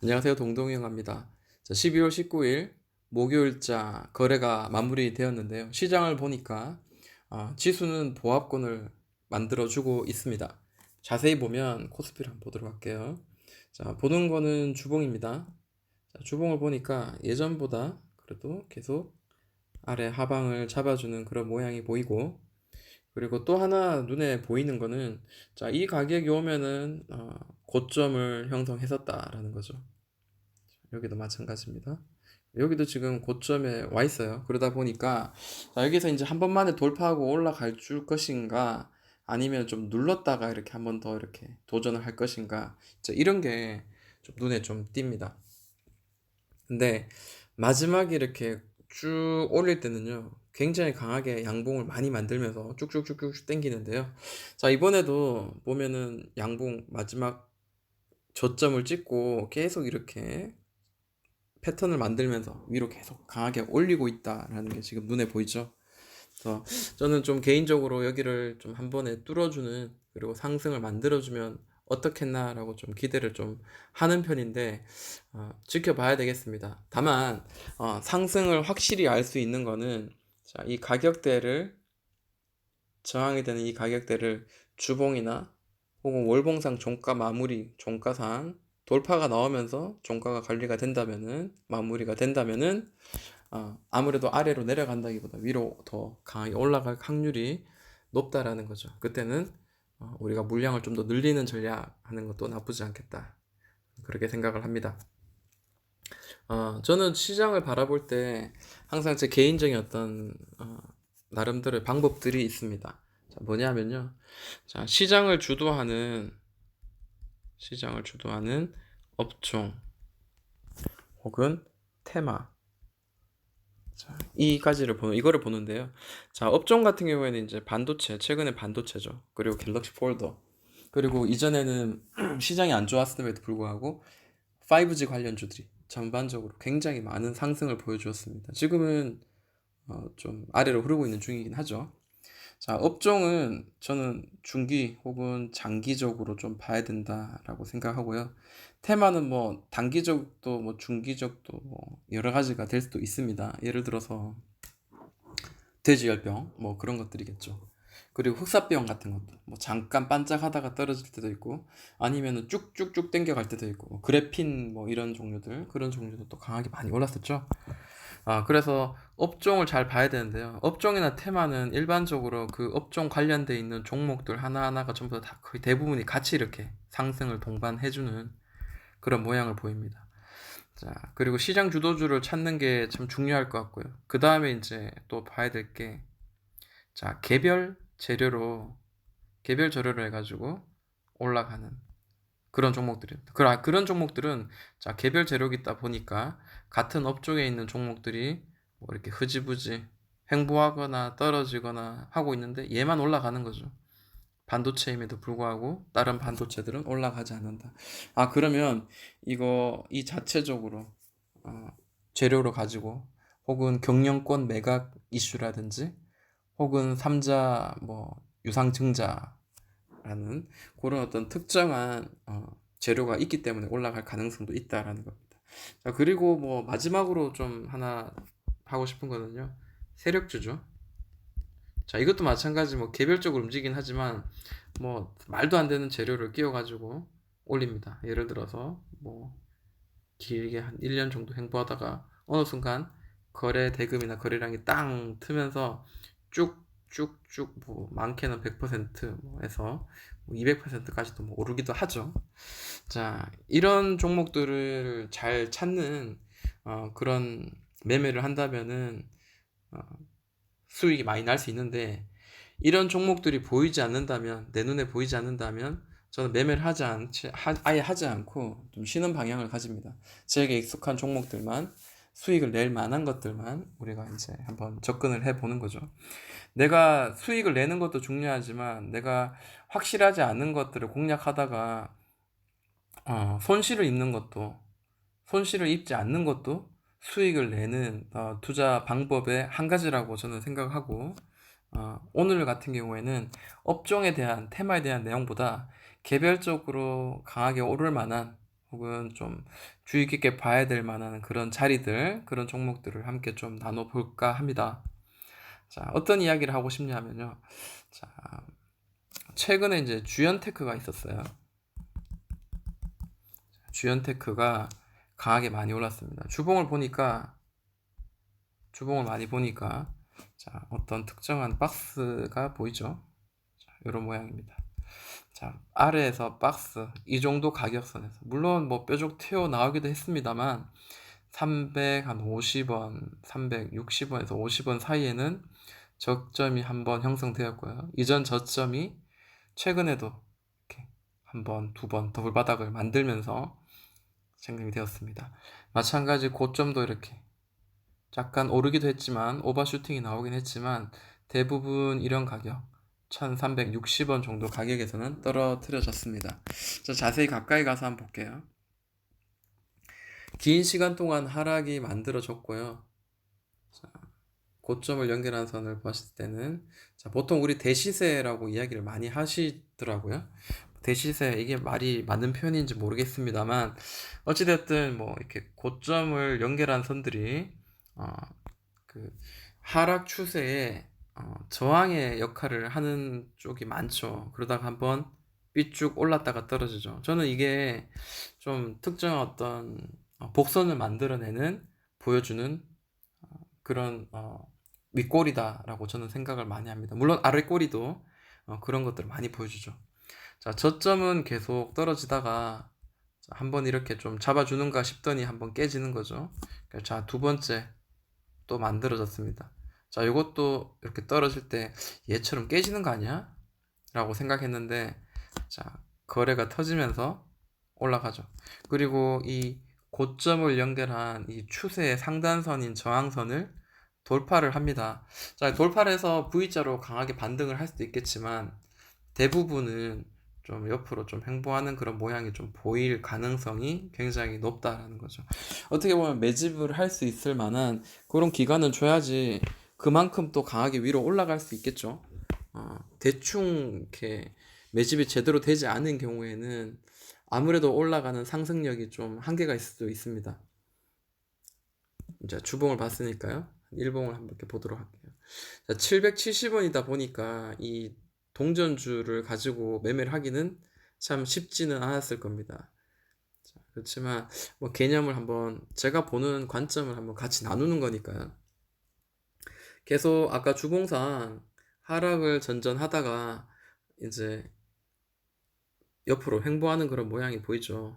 안녕하세요. 동동영입니다. 자, 12월 19일 목요일자 거래가 마무리되었는데요. 시장을 보니까 지수는 보합권을 만들어주고 있습니다. 자세히 보면 코스피를 한번 보도록 할게요. 자, 보는 거는 주봉입니다. 자, 주봉을 보니까 예전보다 그래도 계속 아래 하방을 잡아주는 그런 모양이 보이고, 그리고 또 하나 눈에 보이는 거는, 자, 이 가격이 오면은 고점을 형성했었다라는 거죠. 여기도 마찬가지입니다. 여기도 지금 고점에 와 있어요. 그러다 보니까 자, 여기서 이제 한 번만에 돌파하고 올라갈 줄 것인가, 아니면 좀 눌렀다가 이렇게 한 번 더 이렇게 도전을 할 것인가, 이런 게 좀 눈에 좀 띕니다. 근데 마지막에 이렇게 쭉 올릴 때는요, 굉장히 강하게 양봉을 많이 만들면서 쭉쭉쭉쭉 당기는데요. 자, 이번에도 보면은 양봉 마지막 저점을 찍고 계속 이렇게 패턴을 만들면서 위로 계속 강하게 올리고 있다라는 게 지금 눈에 보이죠. 그래서 저는 좀 개인적으로 여기를 좀 한 번에 뚫어주는, 그리고 상승을 만들어주면 어떻겠나라고 좀 기대를 좀 하는 편인데, 지켜봐야 되겠습니다. 다만 상승을 확실히 알 수 있는 거는, 자, 이 가격대를, 저항이 되는 이 가격대를 주봉이나 혹은 월봉상 종가 마무리, 종가상 돌파가 나오면서 종가가 관리가 된다면은, 마무리가 된다면은, 아무래도 아래로 내려간다기보다 위로 더 강하게 올라갈 확률이 높다라는 거죠. 그때는 우리가 물량을 좀 더 늘리는 전략 하는 것도 나쁘지 않겠다, 그렇게 생각을 합니다. 저는 시장을 바라볼 때 항상 제 개인적인 어떤 나름대로의 방법들이 있습니다. 자, 뭐냐면요. 자, 시장을 주도하는 업종 혹은 테마, 자, 이거를 보는데요. 자, 업종 같은 경우에는 이제 반도체, 최근에 반도체죠. 그리고 갤럭시 폴더. 그리고 이전에는 시장이 안 좋았음에도 불구하고 5G 관련주들이 전반적으로 굉장히 많은 상승을 보여주었습니다. 지금은 좀 아래로 흐르고 있는 중이긴 하죠. 자, 업종은 저는 중기 혹은 장기적으로 좀 봐야 된다라고 생각하고요. 테마는 뭐 단기적도 뭐 중기적도 뭐 여러 가지가 될 수도 있습니다. 예를 들어서 돼지열병 뭐 그런 것들이겠죠. 그리고 흑사병 같은 것도 뭐 잠깐 반짝하다가 떨어질 때도 있고, 아니면은 쭉쭉쭉 땡겨갈 때도 있고, 뭐 그래핀 뭐 이런 종류들, 그런 종류도 또 강하게 많이 올랐었죠. 그래서 업종을 잘 봐야 되는데요. 업종이나 테마는 일반적으로 그 업종 관련돼 있는 종목들 하나하나가 전부 다 거의 대부분이 같이 이렇게 상승을 동반해주는 그런 모양을 보입니다. 자, 그리고 시장 주도주를 찾는 게 참 중요할 것 같고요. 그 다음에 이제 또 봐야 될 게, 자, 개별 재료로 해가지고 올라가는 그런 종목들입니다. 그런 종목들은, 자, 개별 재료이다 보니까 같은 업종에 있는 종목들이 뭐 이렇게 흐지부지 횡보하거나 떨어지거나 하고 있는데 얘만 올라가는 거죠. 반도체임에도 불구하고 다른 반도체들은 올라가지 않는다. 그러면 이 자체적으로 어, 재료로 가지고, 혹은 경영권 매각 이슈라든지, 혹은 삼자 뭐 유상증자라는 그런 어떤 특정한 재료가 있기 때문에 올라갈 가능성도 있다라는 겁니다. 자, 그리고 뭐 마지막으로 좀 하나 하고 싶은 거는요, 세력주죠. 자, 이것도 마찬가지, 뭐 개별적으로 움직이긴 하지만 뭐 말도 안 되는 재료를 끼워 가지고 올립니다. 예를 들어서 뭐 길게 한 1년 정도 행보하다가 어느 순간 거래 대금이나 거래량이 땅 트면서 쭉쭉쭉 뭐 많게는 100% 해서 뭐 200%까지도 뭐 오르기도 하죠. 자, 이런 종목들을 잘 찾는 그런 매매를 한다면은 어, 수익이 많이 날 수 있는데, 이런 종목들이 보이지 않는다면, 내 눈에 보이지 않는다면 저는 매매를 아예 하지 않고 좀 쉬는 방향을 가집니다. 제게 익숙한 종목들만, 수익을 낼 만한 것들만 우리가 이제 한번 접근을 해보는 거죠. 내가 수익을 내는 것도 중요하지만, 내가 확실하지 않은 것들을 공략하다가 손실을 입는 것도, 손실을 입지 않는 것도 수익을 내는 투자 방법의 한 가지라고 저는 생각하고, 오늘 같은 경우에는 업종에 대한, 테마에 대한 내용보다 개별적으로 강하게 오를 만한 혹은 좀 주의 깊게 봐야 될 만한 그런 자리들, 그런 종목들을 함께 좀 나눠볼까 합니다. 자, 어떤 이야기를 하고 싶냐면요. 자, 최근에 이제 주연테크가 있었어요. 주연테크가 강하게 많이 올랐습니다. 주봉을 많이 보니까, 자, 어떤 특정한 박스가 보이죠? 자, 이런 모양입니다. 자, 아래에서 박스, 이 정도 가격선에서, 물론 뭐 뾰족 튀어 나오기도 했습니다만, 350원, 360원에서 50원 사이에는 저점이 한번 형성되었고요. 이전 저점이 최근에도 이렇게 한 번, 두 번 더블 바닥을 만들면서 생성이 되었습니다. 마찬가지 고점도 이렇게 약간 오르기도 했지만 오버슈팅이 나오긴 했지만 대부분 이런 가격 1360원 정도 가격에서는 떨어뜨려졌습니다. 자, 자세히 가까이 가서 한번 볼게요. 긴 시간 동안 하락이 만들어졌고요. 자, 고점을 연결한 선을 봤을 때는 자, 보통 우리 대시세라고 이야기를 많이 하시더라고요. 대시세 이게 말이 맞는 표현인지 모르겠습니다만 어찌됐든 뭐 이렇게 고점을 연결한 선들이 그 하락 추세에 저항의 역할을 하는 쪽이 많죠. 그러다가 한번 삐쭉 올랐다가 떨어지죠. 저는 이게 좀 특정한 어떤 복선을 만들어내는 보여주는 그런 윗꼬리다라고 저는 생각을 많이 합니다. 물론 아랫꼬리도 그런 것들을 많이 보여주죠. 자, 저점은 계속 떨어지다가 한번 이렇게 좀 잡아주는가 싶더니 한번 깨지는 거죠. 자, 두 번째 또 만들어졌습니다. 자, 이것도 이렇게 떨어질 때 얘처럼 깨지는 거 아니야? 라고 생각했는데, 자, 거래가 터지면서 올라가죠. 그리고 이 고점을 연결한 이 추세의 상단선인 저항선을 돌파를 합니다. 자, 돌파를 해서 V자로 강하게 반등을 할 수도 있겠지만, 대부분은 좀 옆으로 좀 횡보하는 그런 모양이 좀 보일 가능성이 굉장히 높다라는 거죠. 어떻게 보면 매집을 할 수 있을 만한 그런 기간은 줘야지 그만큼 또 강하게 위로 올라갈 수 있겠죠. 대충 이렇게 매집이 제대로 되지 않은 경우에는 아무래도 올라가는 상승력이 좀 한계가 있을 수도 있습니다. 이제 주봉을 봤으니까요. 일봉을 한번 이렇게 보도록 할게요. 자, 770원이다 보니까 이 동전주를 가지고 매매를 하기는 참 쉽지는 않았을 겁니다. 자, 그렇지만 뭐 개념을 한번 제가 보는 관점을 한번 같이 나누는 거니까요. 계속 아까 주봉상 하락을 전전하다가 이제 옆으로 횡보하는 그런 모양이 보이죠.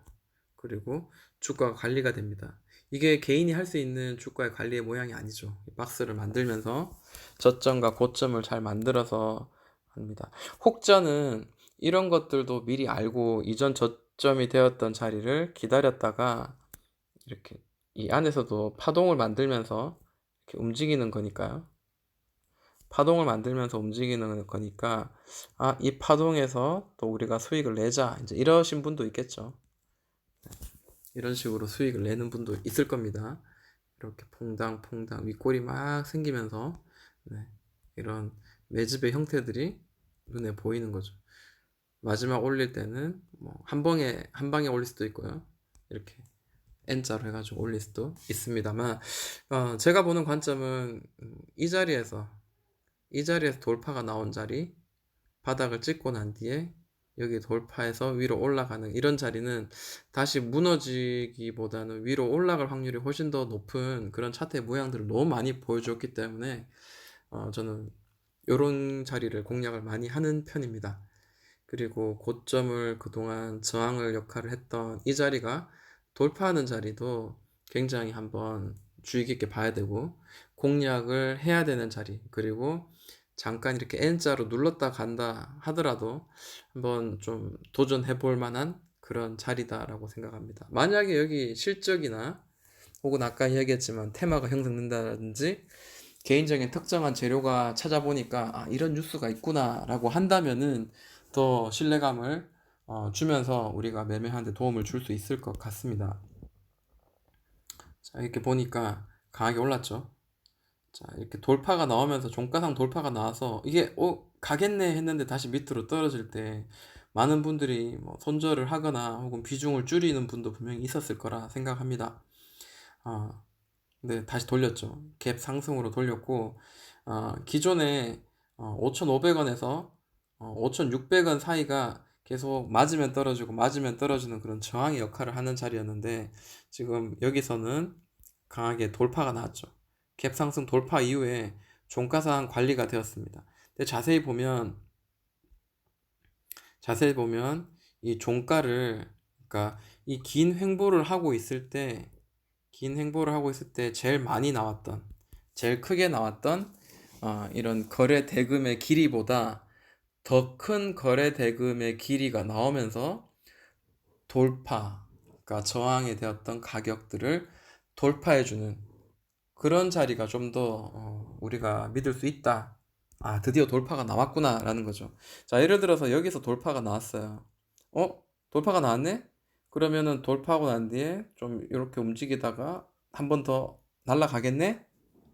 그리고 주가가 관리가 됩니다. 이게 개인이 할 수 있는 주가의 관리의 모양이 아니죠. 박스를 만들면서 저점과 고점을 잘 만들어서 합니다. 혹자는 이런 것들도 미리 알고 이전 저점이 되었던 자리를 기다렸다가 이렇게 이 안에서도 파동을 만들면서 이렇게 움직이는 거니까요. 파동을 만들면서 움직이는 거니까 이 파동에서 또 우리가 수익을 내자 이제 이러신 분도 있겠죠. 이런 식으로 수익을 내는 분도 있을 겁니다. 이렇게 퐁당퐁당 윗골이 막 생기면서 이런 매집의 형태들이 눈에 보이는 거죠. 마지막 올릴 때는 뭐 한 방에 올릴 수도 있고요. 이렇게 N자로 해가지고 올릴 수도 있습니다만 제가 보는 관점은 이 자리에서 돌파가 나온 자리 바닥을 찍고 난 뒤에 여기 돌파해서 위로 올라가는 이런 자리는 다시 무너지기보다는 위로 올라갈 확률이 훨씬 더 높은 그런 차트의 모양들을 너무 많이 보여줬기 때문에 저는 이런 자리를 공략을 많이 하는 편입니다. 그리고 고점을 그동안 저항을 역할을 했던 이 자리가 돌파하는 자리도 굉장히 한번 주의 깊게 봐야 되고 공략을 해야 되는 자리 그리고 잠깐 이렇게 N자로 눌렀다 간다 하더라도 한번 좀 도전해 볼 만한 그런 자리다라고 생각합니다. 만약에 여기 실적이나 혹은 아까 이야기했지만 테마가 형성된다든지 개인적인 특정한 재료가 찾아보니까 이런 뉴스가 있구나 라고 한다면은 더 신뢰감을 주면서 우리가 매매하는데 도움을 줄 수 있을 것 같습니다. 자, 이렇게 보니까 강하게 올랐죠. 자, 이렇게 돌파가 나오면서 종가상 돌파가 나와서 이게 가겠네 했는데 다시 밑으로 떨어질 때 많은 분들이 뭐 손절을 하거나 혹은 비중을 줄이는 분도 분명히 있었을 거라 생각합니다. 네, 다시 돌렸죠. 갭 상승으로 돌렸고, 기존에 5,500원에서 5,600원 사이가 계속 맞으면 떨어지고 맞으면 떨어지는 그런 저항의 역할을 하는 자리였는데, 지금 여기서는 강하게 돌파가 나왔죠. 갭 상승 돌파 이후에 종가상 관리가 되었습니다. 근데 자세히 보면 이 종가를, 그러니까 이 긴 횡보를 하고 있을 때 제일 크게 나왔던 이런 거래 대금의 길이보다 더 큰 거래 대금의 길이가 나오면서 그러니까 저항이 되었던 가격들을 돌파해주는 그런 자리가 좀 더 우리가 믿을 수 있다. 드디어 돌파가 나왔구나라는 거죠. 자, 예를 들어서 여기서 돌파가 나왔어요. 돌파가 나왔네? 그러면은 돌파하고 난 뒤에 좀 이렇게 움직이다가 한 번 더 날아가겠네?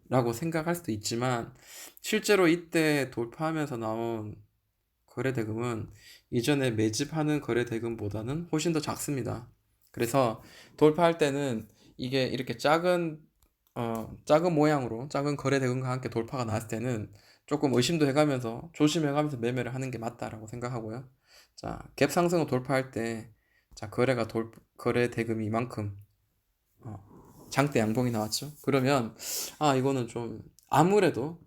라고 생각할 수도 있지만, 실제로 이때 돌파하면서 나온 거래대금은 이전에 매집하는 거래대금보다는 훨씬 더 작습니다. 그래서 돌파할 때는 이게 이렇게 작은 모양으로 작은 거래대금과 함께 돌파가 나왔을 때는 조금 의심도 해가면서 조심해가면서 매매를 하는 게 맞다라고 생각하고요. 자, 갭 상승을 돌파할 때, 자, 거래 대금이 이만큼, 장대 양봉이 나왔죠. 그러면, 이거는 좀, 아무래도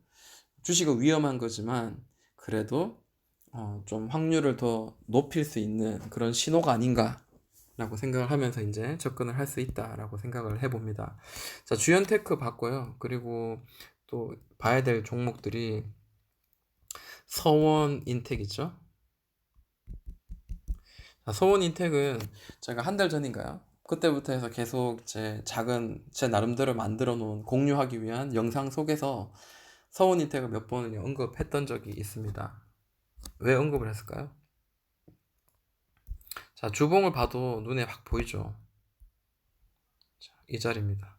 주식은 위험한 거지만, 그래도, 좀 확률을 더 높일 수 있는 그런 신호가 아닌가라고 생각을 하면서 이제 접근을 할 수 있다라고 생각을 해봅니다. 자, 주연테크 봤고요. 그리고 또 봐야 될 종목들이 서원인텍이죠. 서원인텍은 제가 한 달 전인가요? 그때부터 해서 계속 제 나름대로 만들어 놓은 공유하기 위한 영상 속에서 서원인텍을 몇 번을 언급했던 적이 있습니다. 왜 언급을 했을까요? 자, 주봉을 봐도 눈에 확 보이죠. 자, 이 자리입니다.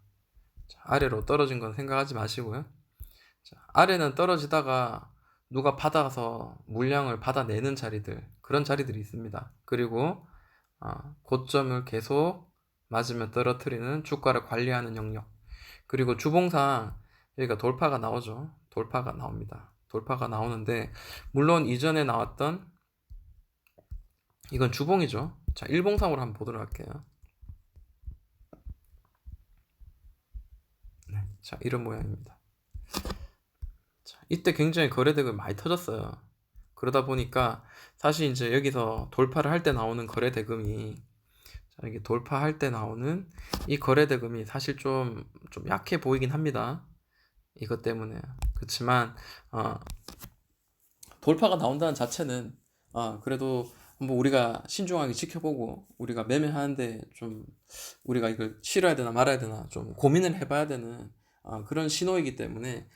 자, 아래로 떨어진 건 생각하지 마시고요. 자, 아래는 떨어지다가 누가 받아서 물량을 받아내는 그런 자리들이 있습니다. 그리고 고점을 계속 맞으며 떨어뜨리는 주가를 관리하는 영역. 그리고 주봉상 여기가 돌파가 나오죠. 돌파가 나옵니다. 돌파가 나오는데, 물론 이전에 나왔던, 이건 주봉이죠. 자, 일봉상으로 한번 보도록 할게요. 네, 자, 이런 모양입니다. 자, 이때 굉장히 거래대금이 많이 터졌어요. 그러다 보니까 사실 이제 여기서 돌파를 할 때 나오는 거래대금이, 자, 이게 돌파할 때 나오는 이 거래대금이 사실 좀 약해 보이긴 합니다. 이것 때문에. 그렇지만 돌파가 나온다는 자체는 그래도 한번 우리가 신중하게 지켜보고, 우리가 매매하는데 좀 우리가 이걸 실어야 되나 말아야 되나 좀 고민을 해봐야 되는 그런 신호이기 때문에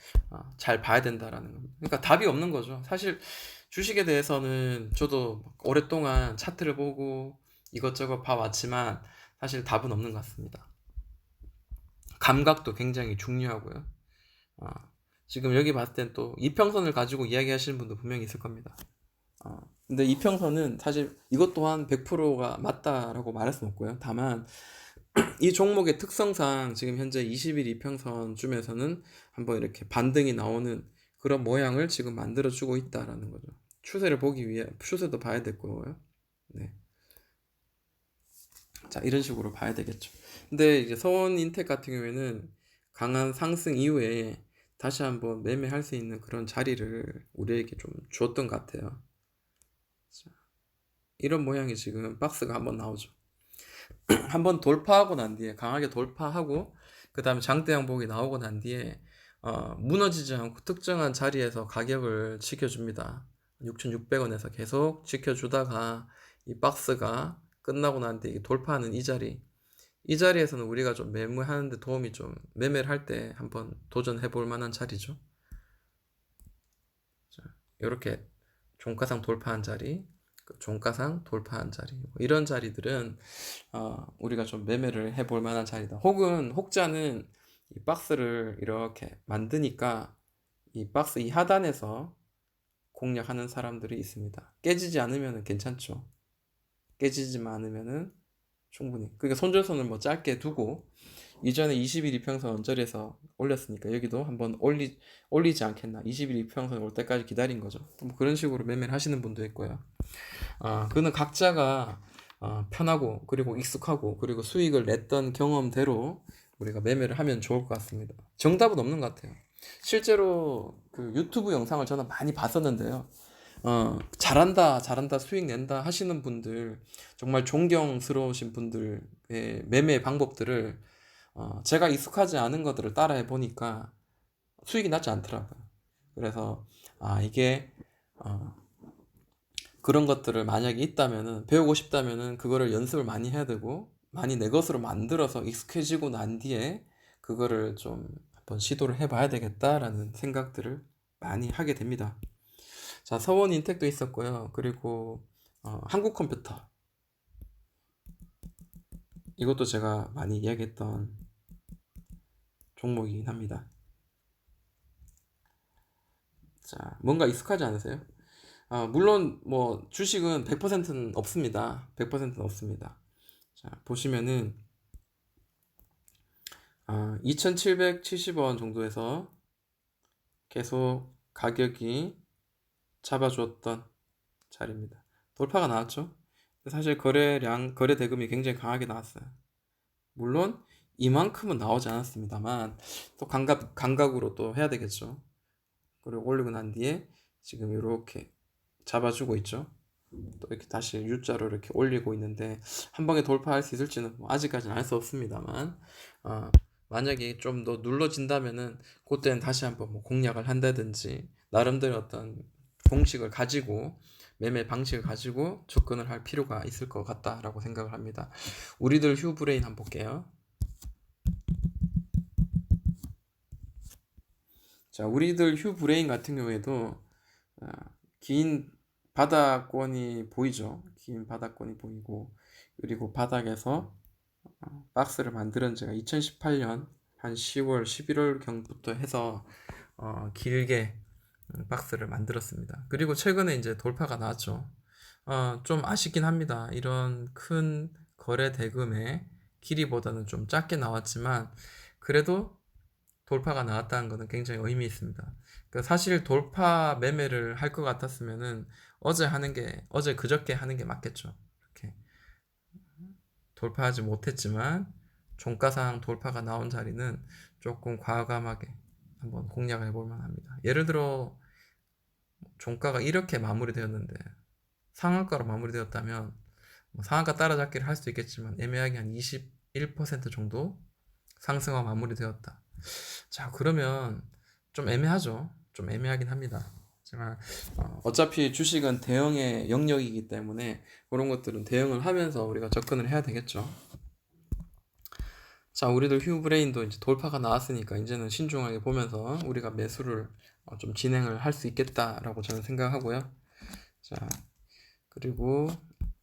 잘 봐야 된다라는 겁니다. 그러니까 답이 없는 거죠. 사실 주식에 대해서는 저도 오랫동안 차트를 보고 이것저것 봐왔지만 사실 답은 없는 것 같습니다. 감각도 굉장히 중요하고요. 지금 여기 봤을 땐 또 이평선을 가지고 이야기하시는 분도 분명히 있을 겁니다. 근데 이평선은 사실 이것 또한 100%가 맞다라고 말할 수는 없고요. 다만 이 종목의 특성상 지금 현재 20일 이평선쯤에서는 한번 이렇게 반등이 나오는 그런 모양을 지금 만들어주고 있다라는 거죠. 추세를 보기 위해 추세도 봐야 될 거고요. 네. 자, 이런 식으로 봐야 되겠죠. 근데 이제 서원인텍 같은 경우에는 강한 상승 이후에 다시 한번 매매할 수 있는 그런 자리를 우리에게 좀 주었던 것 같아요. 자, 이런 모양이 지금 박스가 한번 나오죠. 한번 돌파하고 난 뒤에, 강하게 돌파하고 그 다음에 장대 양봉이 나오고 난 뒤에 무너지지 않고 특정한 자리에서 가격을 지켜줍니다. 6,600원에서 계속 지켜주다가 이 박스가 끝나고 난 뒤에 돌파하는 이 자리에서는 우리가 좀 매매하는데 매매를 할 때 한번 도전해 볼 만한 자리죠. 이렇게 종가상 돌파한 자리, 종가상 돌파한 자리, 이런 자리들은 우리가 좀 매매를 해볼 만한 자리다. 혹은 혹자는 이 박스를 이렇게 만드니까 이 박스 이 하단에서 공략하는 사람들이 있습니다. 깨지지 않으면 괜찮죠. 깨지지만 않으면은 충분히. 그러니까 손절선을 뭐 짧게 두고 이전에 20일 이평선 언저리에서 올렸으니까 여기도 한번 올리지 않겠나. 20일 이평선 올 때까지 기다린 거죠. 뭐 그런 식으로 매매를 하시는 분도 있고요. 그는 각자가 편하고 그리고 익숙하고 그리고 수익을 냈던 경험대로 우리가 매매를 하면 좋을 것 같습니다. 정답은 없는 것 같아요. 실제로 그 유튜브 영상을 저는 많이 봤었는데요. 잘한다, 잘한다, 수익 낸다 하시는 분들, 정말 존경스러우신 분들의 매매 방법들을 제가 익숙하지 않은 것들을 따라해 보니까 수익이 나지 않더라고요. 그래서 이게 그런 것들을 만약에 있다면은 배우고 싶다면은 그거를 연습을 많이 해야 되고 많이 내 것으로 만들어서 익숙해지고 난 뒤에 그거를 좀 한번 시도를 해봐야 되겠다라는 생각들을 많이 하게 됩니다. 자, 서원인텍도 있었고요. 그리고 한국컴퓨터, 이것도 제가 많이 이야기했던 종목이긴 합니다. 자, 뭔가 익숙하지 않으세요? 물론 뭐 주식은 100%는 없습니다. 100%는 없습니다. 자, 보시면은 2,770원 정도에서 계속 가격이 잡아주었던 자리입니다. 돌파가 나왔죠. 사실 거래 대금이 굉장히 강하게 나왔어요. 물론 이만큼은 나오지 않았습니다만 또 감각으로 또 해야 되겠죠. 그리고 올리고 난 뒤에 지금 이렇게 잡아주고 있죠. 또 이렇게 다시 U자로 이렇게 올리고 있는데 한 방에 돌파할 수 있을지는 뭐 아직까지는 알 수 없습니다만 만약에 좀 더 눌러진다면은 그때는 다시 한번 뭐 공략을 한다든지 나름대로 어떤 공식을 가지고 매매 방식을 가지고 접근을 할 필요가 있을 것 같다라고 생각을 합니다. 우리들 휴브레인 한번 볼게요. 자, 우리들 휴브레인 같은 경우에도 긴 바닥권이 보이죠. 긴 바닥권이 보이고 그리고 바닥에서 박스를 만드는 제가 2018년 한 10월, 11월 경부터 해서 길게 박스를 만들었습니다. 그리고 최근에 이제 돌파가 나왔죠. 좀 아쉽긴 합니다. 이런 큰 거래 대금의 길이보다는 좀 작게 나왔지만 그래도 돌파가 나왔다는 것은 굉장히 의미 있습니다. 사실 돌파 매매를 할 것 같았으면은 어제 그저께 하는 게 맞겠죠. 이렇게 돌파하지 못했지만 종가상 돌파가 나온 자리는 조금 과감하게 한번 공략을 해볼 만합니다. 예를 들어 종가가 이렇게 마무리되었는데 상한가로 마무리되었다면 상한가 따라잡기를 할 수도 있겠지만 애매하게 한 21% 정도 상승화 마무리되었다. 자, 그러면 좀 애매하죠. 좀 애매하긴 합니다. 하지만 어차피 주식은 대응의 영역이기 때문에 그런 것들은 대응을 하면서 우리가 접근을 해야 되겠죠. 자, 우리들 휴브레인도 이제 돌파가 나왔으니까 이제는 신중하게 보면서 우리가 매수를 좀 진행을 할 수 있겠다라고 저는 생각하고요. 자, 그리고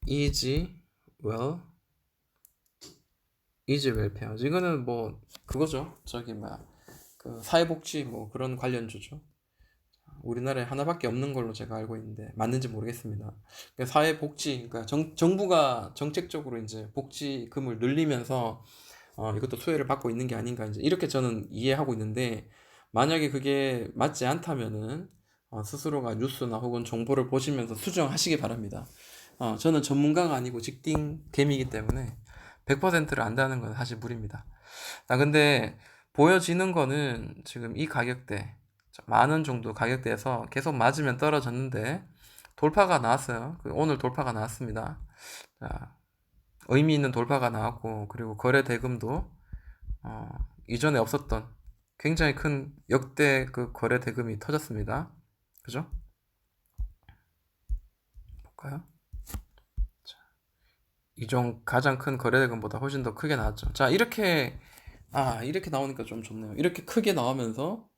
이지웰 페어즈, 이거는 뭐 그거죠. 저기 그 사회복지 뭐 그런 관련주죠. 우리나라에 하나밖에 없는 걸로 제가 알고 있는데 맞는지 모르겠습니다. 그러니까 사회복지, 그러니까 정부가 정책적으로 이제 복지금을 늘리면서 이것도 수혜를 받고 있는 게 아닌가 이제 이렇게 저는 이해하고 있는데 만약에 그게 맞지 않다면은 스스로가 뉴스나 혹은 정보를 보시면서 수정하시기 바랍니다. 저는 전문가가 아니고 직딩 개미이기 때문에 100%를 안다는 건 사실 무리입니다. 근데 보여지는 거는 지금 이 가격대, 만원 정도 가격대에서 계속 맞으면 떨어졌는데 돌파가 나왔어요. 오늘 돌파가 나왔습니다. 자, 의미 있는 돌파가 나왔고 그리고 거래 대금도 이전에 없었던 굉장히 큰 역대 그 거래 대금이 터졌습니다. 그죠? 볼까요? 이종 가장 큰 거래 대금보다 훨씬 더 크게 나왔죠. 자, 이렇게 나오니까 좀 좋네요. 이렇게 크게 나오면서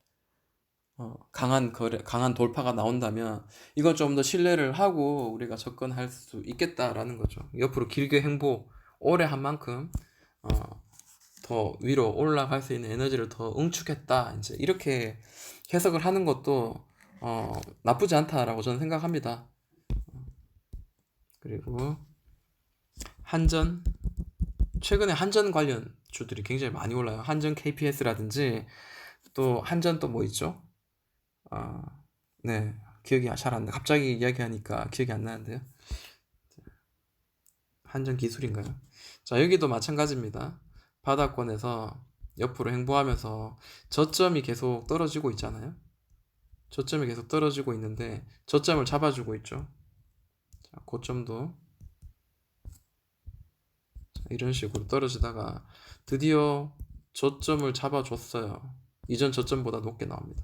강한 돌파가 나온다면 이건 좀 더 신뢰를 하고 우리가 접근할 수 있겠다라는 거죠. 옆으로 길게 오래 한 만큼 더 위로 올라갈 수 있는 에너지를 더 응축했다. 이제 이렇게 해석을 하는 것도 나쁘지 않다라고 저는 생각합니다. 그리고 한전, 최근에 한전 관련 주들이 굉장히 많이 올라요. 한전 KPS라든지 또 한전 또 뭐 있죠? 아, 네, 기억이 잘 안 나. 갑자기 이야기하니까 기억이 안 나는데요. 한전 기술인가요? 자, 여기도 마찬가지입니다. 바닥권에서 옆으로 행보하면서 저점이 계속 떨어지고 있잖아요. 저점이 계속 떨어지고 있는데 저점을 잡아주고 있죠. 자, 고점도 이런 식으로 떨어지다가 드디어 저점을 잡아줬어요. 이전 저점보다 높게 나옵니다.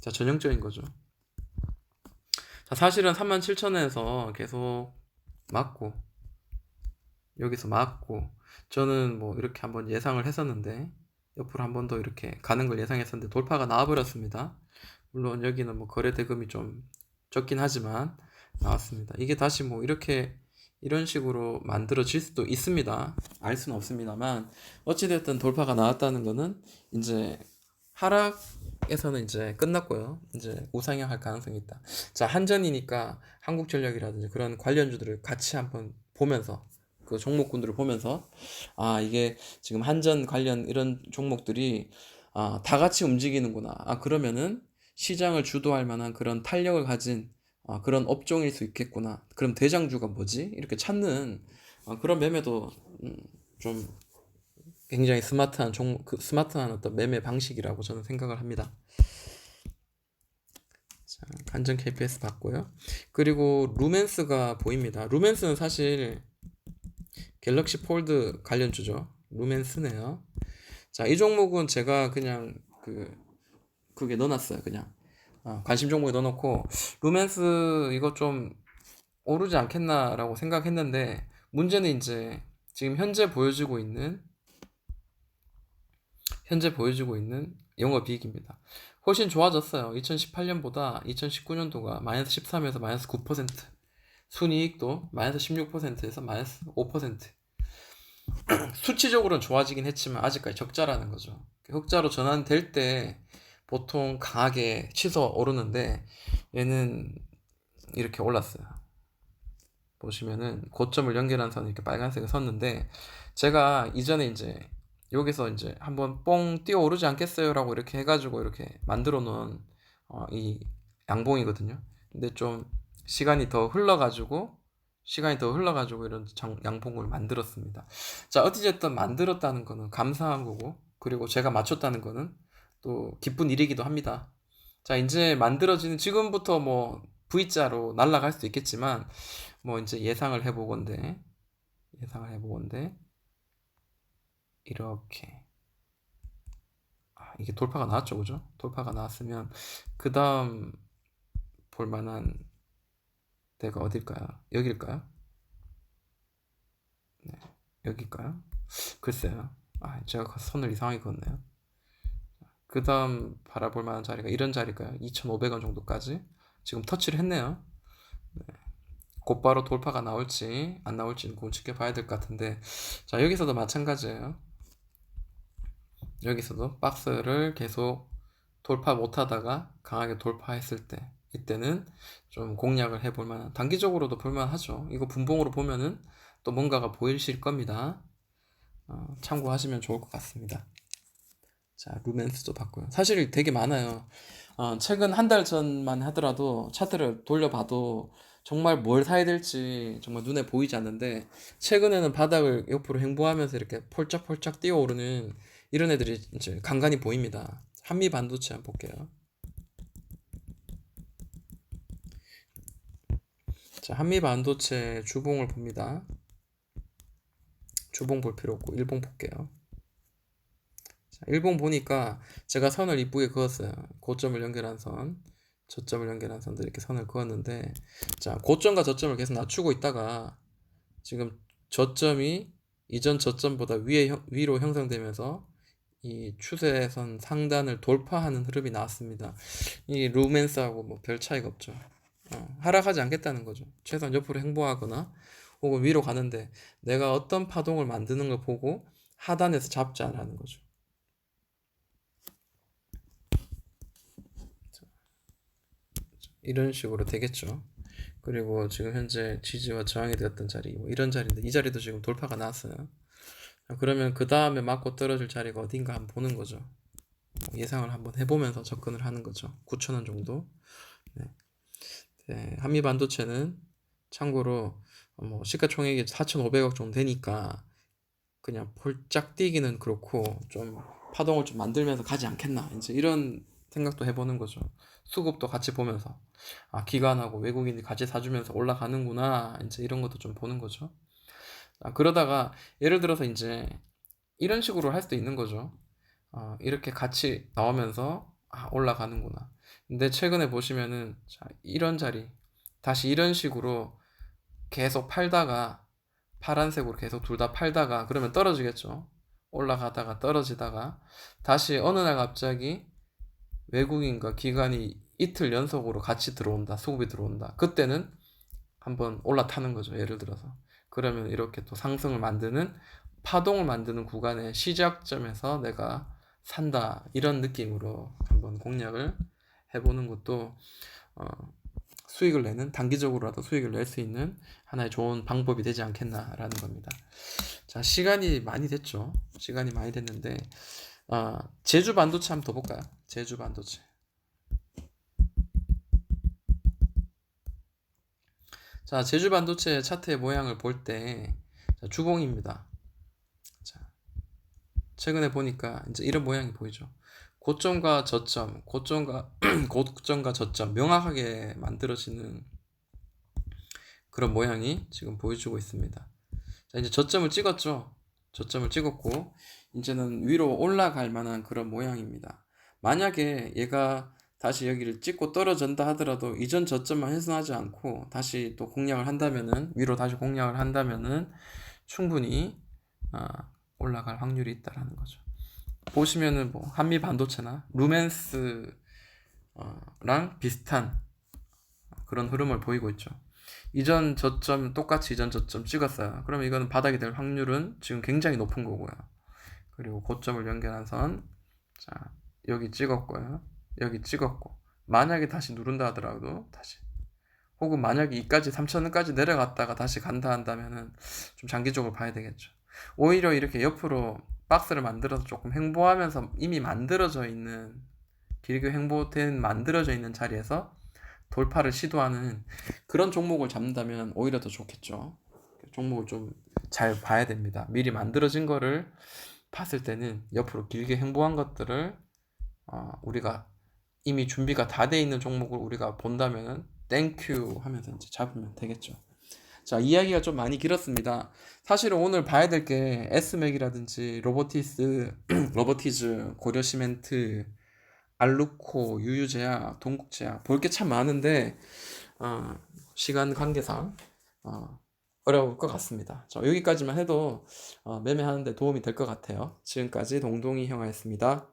자, 전형적인 거죠. 자, 사실은 37,000원에서 계속 맞고 여기서 맞고 저는 뭐 이렇게 한번 예상을 했었는데 옆으로 한 번 더 이렇게 가는 걸 예상했었는데 돌파가 나와버렸습니다. 물론 여기는 뭐 거래 대금이 좀 적긴 하지만 나왔습니다. 이게 다시 뭐 이렇게 이런 식으로 만들어질 수도 있습니다. 알 수는 없습니다만 어찌됐든 돌파가 나왔다는 거는 이제 하락에서는 이제 끝났고요. 이제 우상향할 가능성이 있다. 자, 한전이니까 한국전력이라든지 그런 관련주들을 같이 한번 보면서 그 종목군들을 보면서 이게 지금 한전 관련 이런 종목들이 다 같이 움직이는구나. 그러면은 시장을 주도할 만한 그런 탄력을 가진 그런 업종일 수 있겠구나. 그럼 대장주가 뭐지? 이렇게 찾는 그런 매매도 좀 굉장히 스마트한 스마트한 어떤 매매 방식이라고 저는 생각을 합니다. 자, 간전 KPS 봤고요. 그리고 루멘스가 보입니다. 루멘스는 사실 갤럭시 폴드 관련주죠. 루멘스네요. 자, 이 종목은 제가 그냥 그게 넣어놨어요. 그냥 관심 종목에 넣어놓고 루멘스 이거 좀 오르지 않겠나라고 생각했는데 문제는 이제 지금 현재 보여주고 있는 영업이익입니다. 훨씬 좋아졌어요. 2018년보다 2019년도가 마이너스 13에서 마이너스 9%, 순이익도 마이너스 16%에서 마이너스 5%. 수치적으로는 좋아지긴 했지만 아직까지 적자라는 거죠. 흑자로 전환될 때 보통 강하게 치솟아 오르는데 얘는 이렇게 올랐어요. 보시면은 고점을 연결한 선이 이렇게 빨간색에 섰는데 제가 이전에 이제 여기서 이제 한번 뽕 뛰어 오르지 않겠어요라고 이렇게 해가지고 이렇게 만들어 놓은 이 양봉이거든요. 근데 좀 시간이 더 흘러가지고 이런 양봉을 만들었습니다. 자, 어찌됐든 만들었다는 거는 감사한 거고, 그리고 제가 맞췄다는 거는 또 기쁜 일이기도 합니다. 자, 이제 만들어지는 지금부터 뭐 V자로 날아갈 수도 있겠지만, 뭐 이제 예상을 해보건데, 이렇게. 이게 돌파가 나왔죠, 그죠? 돌파가 나왔으면, 그 다음 볼만한 데가 어딜까요? 여길까요? 네, 여길까요? 글쎄요. 제가 그 선을 이상하게 그었네요. 그 다음 바라볼 만한 자리가 이런 자리일까요? 2,500원 정도까지 지금 터치를 했네요. 네. 곧바로 돌파가 나올지 안 나올지는 꼭 지켜봐야 될 것 같은데, 자, 여기서도 마찬가지예요. 여기서도 박스를 계속 돌파 못하다가 강하게 돌파했을 때, 이때는 좀 공략을 해볼 만한, 단기적으로도 볼만하죠. 이거 분봉으로 보면은 또 뭔가가 보이실 겁니다. 참고하시면 좋을 것 같습니다. 자, 루멘스도 봤고요. 사실 되게 많아요. 최근 한 달 전만 하더라도 차트를 돌려봐도 정말 뭘 사야 될지 정말 눈에 보이지 않는데, 최근에는 바닥을 옆으로 행보하면서 이렇게 폴짝폴짝 뛰어오르는 이런 애들이 이제 간간히 보입니다. 한미 반도체 한번 볼게요. 자, 한미 반도체 주봉을 봅니다. 주봉 볼 필요 없고 일봉 볼게요. 자, 일봉 보니까 제가 선을 이쁘게 그었어요. 고점을 연결한 선, 저점을 연결한 선들 이렇게 선을 그었는데, 자, 고점과 저점을 계속 낮추고 있다가 지금 저점이 이전 저점보다 위로 형성되면서 이 추세선 상단을 돌파하는 흐름이 나왔습니다. 이 루멘스하고 뭐 별 차이가 없죠. 하락하지 않겠다는 거죠. 최소한 옆으로 행보하거나 혹은 위로 가는데 내가 어떤 파동을 만드는 걸 보고 하단에서 잡자라는 거죠. 이런 식으로 되겠죠. 그리고 지금 현재 지지와 저항이 되었던 자리, 뭐 이런 자리인데 이 자리도 지금 돌파가 나왔어요. 그러면 그 다음에 맞고 떨어질 자리가 어딘가 한번 보는 거죠. 예상을 한번 해보면서 접근을 하는 거죠. 9,000원 정도. 네. 네, 한미 반도체는 참고로 뭐 시가총액이 4,500억 정도 되니까 그냥 폴짝 뛰기는 그렇고 좀 파동을 좀 만들면서 가지 않겠나, 이제 이런 생각도 해보는 거죠. 수급도 같이 보면서 기관하고 외국인이 같이 사주면서 올라가는구나, 이제 이런 것도 좀 보는 거죠. 그러다가 예를 들어서 이제 이런 식으로 할 수도 있는 거죠. 이렇게 같이 나오면서 올라가는구나. 근데 최근에 보시면은 이런 자리 다시 이런 식으로 계속 팔다가 파란색으로 계속 둘 다 팔다가 그러면 떨어지겠죠. 올라가다가 떨어지다가 다시 어느 날 갑자기 외국인과 기관이 이틀 연속으로 같이 들어온다. 수급이 들어온다. 그때는 한번 올라타는 거죠. 예를 들어서. 그러면 이렇게 또 상승을 만드는, 파동을 만드는 구간의 시작점에서 내가 산다, 이런 느낌으로 한번 공략을 해보는 것도 수익을 내는, 단기적으로라도 수익을 낼 수 있는 하나의 좋은 방법이 되지 않겠나라는 겁니다. 자, 시간이 많이 됐죠. 시간이 많이 됐는데 제주 반도체 한번 더 볼까요? 제주 반도체. 자, 제주 반도체 차트의 모양을 볼 때 주봉입니다. 자, 최근에 보니까 이제 이런 모양이 보이죠. 고점과 저점, 고점과 저점 명확하게 만들어지는 그런 모양이 지금 보여주고 있습니다. 자, 이제 저점을 찍었죠. 저점을 찍었고 이제는 위로 올라갈 만한 그런 모양입니다. 만약에 얘가 다시 여기를 찍고 떨어진다 하더라도 이전 저점만 훼손하지 않고 다시 또 공략을 한다면은, 위로 다시 공략을 한다면은 충분히 올라갈 확률이 있다라는 거죠. 보시면은 뭐 한미 반도체나 루멘스랑 비슷한 그런 흐름을 보이고 있죠. 이전 저점 똑같이 이전 저점 찍었어요. 그러면 이거는 바닥이 될 확률은 지금 굉장히 높은 거고요. 그리고 고점을 연결한 선, 자, 여기 찍었고요. 여기 찍었고, 만약에 다시 누른다 하더라도 다시, 혹은 만약에 이까지 3,000원까지 내려갔다가 다시 간다 한다면은 좀 장기적으로 봐야 되겠죠. 오히려 이렇게 옆으로 박스를 만들어서 조금 횡보하면서 이미 만들어져 있는, 길게 횡보된 만들어져 있는 자리에서 돌파를 시도하는 그런 종목을 잡는다면 오히려 더 좋겠죠. 종목을 좀 잘 봐야 됩니다. 미리 만들어진 거를 봤을 때는 옆으로 길게 횡보한 것들을 우리가 이미 준비가 다 돼 있는 종목을 우리가 본다면은 땡큐 하면서 이제 잡으면 되겠죠. 자, 이야기가 좀 많이 길었습니다. 사실은 오늘 봐야 될 게 S맥이라든지 로보티즈, 고려시멘트, 알루코, 유유제약, 동국제약 볼 게 참 많은데 시간 관계상 어려울 것 같습니다. 여기까지만 해도 매매하는데 도움이 될 것 같아요. 지금까지 동동이 형아였습니다.